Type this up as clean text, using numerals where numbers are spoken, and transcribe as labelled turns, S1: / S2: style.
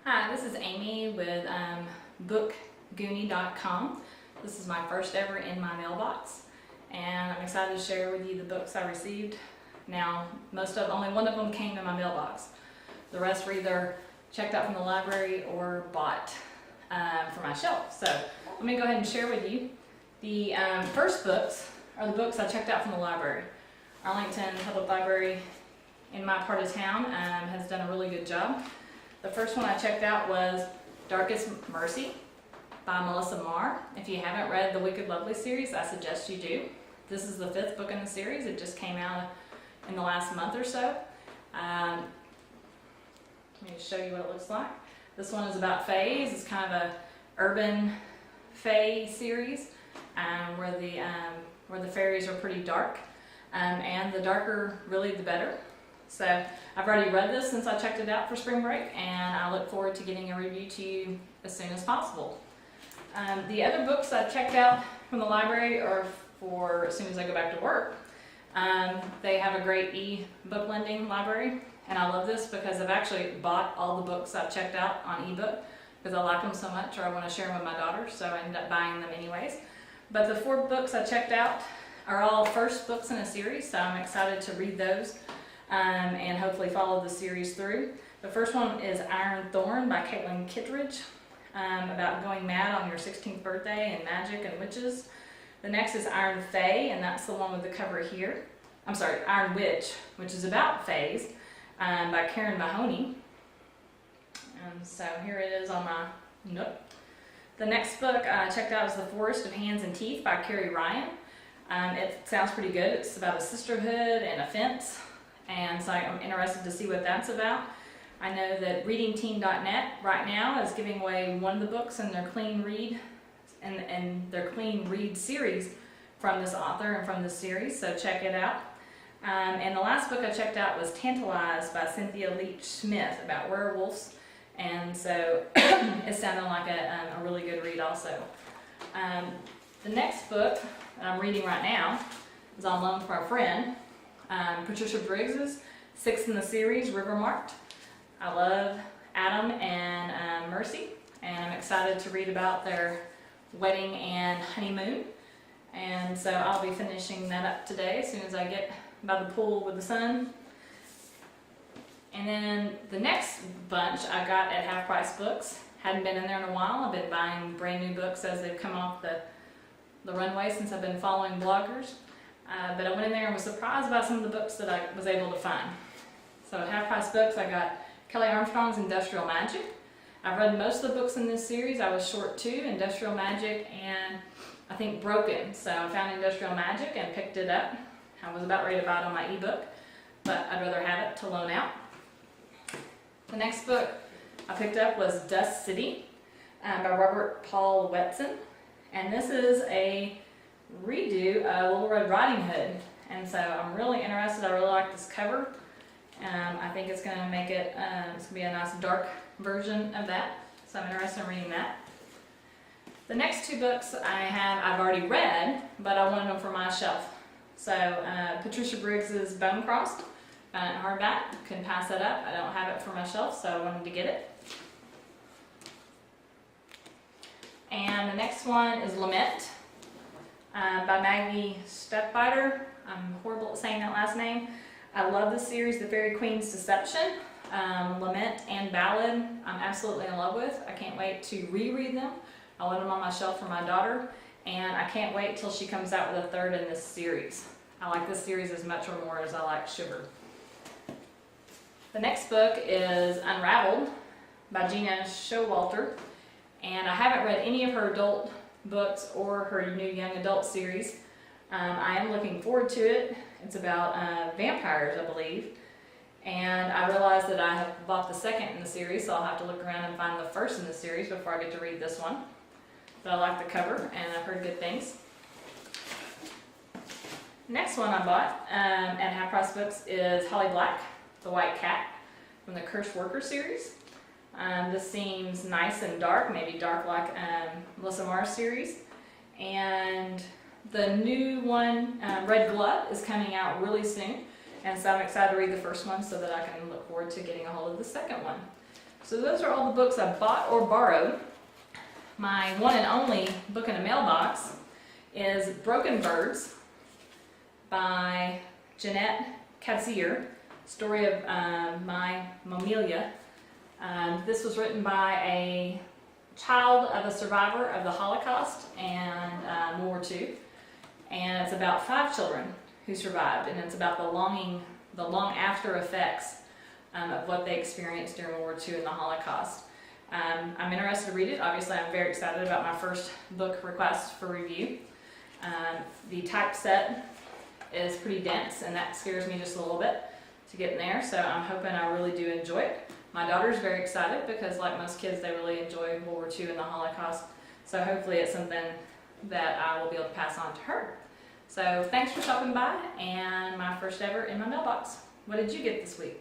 S1: Hi, this is Amy with bookgoonie.com. This is my first ever in my mailbox, and I'm excited to share with you the books I received. Now, only one of them came in my mailbox. The rest were either checked out from the library or bought for my shelf. So let me go ahead and share with you. The first books are the books I checked out from the library. Arlington Public Library in my part of town has done a really good job. The first one I checked out was Darkest Mercy by Melissa Marr. If you haven't read the Wicked Lovely series, I suggest you do. This is the 5th book in the series. It just came out in the last month or so. Let me show you what it looks like. This one is about fays. It's kind of a urban fae series where the fairies are pretty dark, and the darker really the better. So I've already read this since I checked it out for spring break, and I look forward to getting a review to you as soon as possible. The other books I checked out from the library are for as soon as I go back to work. They have a great e-book lending library, and I love this because I've actually bought all the books I've checked out on ebook because I like them so much, or I want to share them with my daughter, so I ended up buying them anyways. But the 4 books I checked out are all first books in a series, so I'm excited to read those and hopefully follow the series through. The first one is Iron Thorn by Caitlin Kittredge, about going mad on your 16th birthday and magic and witches. The next is Iron Fae, and that's the one with the cover here. I'm sorry, Iron Witch, which is about fays, by Karen Mahoney. And so here it is on my nook. The next book I checked out is The Forest of Hands and Teeth by Carrie Ryan. It sounds pretty good. It's about a sisterhood and a fence, and so I'm interested to see what that's about. I know that readingteam.net right now is giving away one of the books in their Clean Read and their Clean Read series from this author and from this series, so check it out. And the last book I checked out was Tantalized by Cynthia Leach Smith, about werewolves, and so it sounded like a really good read also. The next book that I'm reading right now is on loan from a friend, Patricia Briggs's 6th in the series, River Marked. I love Adam and Mercy, and I'm excited to read about their wedding and honeymoon. And so I'll be finishing that up today as soon as I get by the pool with the sun. And then the next bunch I got at Half Price Books. Hadn't been in there in a while. I've been buying brand new books as they've come off the runway since I've been following bloggers. But I went in there and was surprised about some of the books that I was able to find. So at Half Price Books I got Kelly Armstrong's Industrial Magic. I've read most of the books in this series. I was short 2, Industrial Magic and I think Broken. So I found Industrial Magic and picked it up. I was about ready to buy it on my ebook, but I'd rather have it to loan out. The next book I picked up was Dust City by Robert Paul Wetson. And this is a redo of Little Red Riding Hood. And so I'm really interested. I really like this cover. I think it's going to make it, it's going to be a nice dark version of that. So I'm interested in reading that. The next 2 books I've already read, but I wanted them for my shelf. So Patricia Briggs's Bone Crossed, found it in hardback, couldn't pass that up. I don't have it for my shelf, so I wanted to get it. And the next one is Lament by Maggie Stepfighter. I'm horrible at saying that last name. I love this series, The Fairy Queen's Deception, Lament and Ballad. I'm absolutely in love with. I can't wait to reread them. I want them on my shelf for my daughter, and I can't wait till she comes out with a 3rd in this series. I like this series as much or more as I like Sugar. The next book is Unraveled by Gina Showalter, and I haven't read any of her adult books or her new young adult series. I am looking forward to it. It's about vampires, I believe, and I realized that I have bought the 2nd in the series, so I'll have to look around and find the 1st in the series before I get to read this one. But I like the cover, and I've heard good things. Next one I bought at Half Price Books is Holly Black, The White Cat, from the Cursed Worker series. This seems nice and dark, maybe dark like Melissa Marr's series. And the new one, Red Glove, is coming out really soon. And so I'm excited to read the first one so that I can look forward to getting a hold of the second one. So those are all the books I bought or borrowed. My one and only book in a mailbox is Broken Birds by Jeanette Kazier, story of My Mailbox. This was written by a child of a survivor of the Holocaust and World War II, and it's about 5 children who survived, and it's about the long after effects of what they experienced during World War II and the Holocaust. I'm interested to read it. Obviously, I'm very excited about my first book request for review. The typeset is pretty dense, and that scares me just a little bit to get in there, so I'm hoping I really do enjoy it. My daughter's very excited because, like most kids, they really enjoy World War II and the Holocaust, so hopefully it's something that I will be able to pass on to her. So thanks for stopping by, and my first ever in my mailbox. What did you get this week?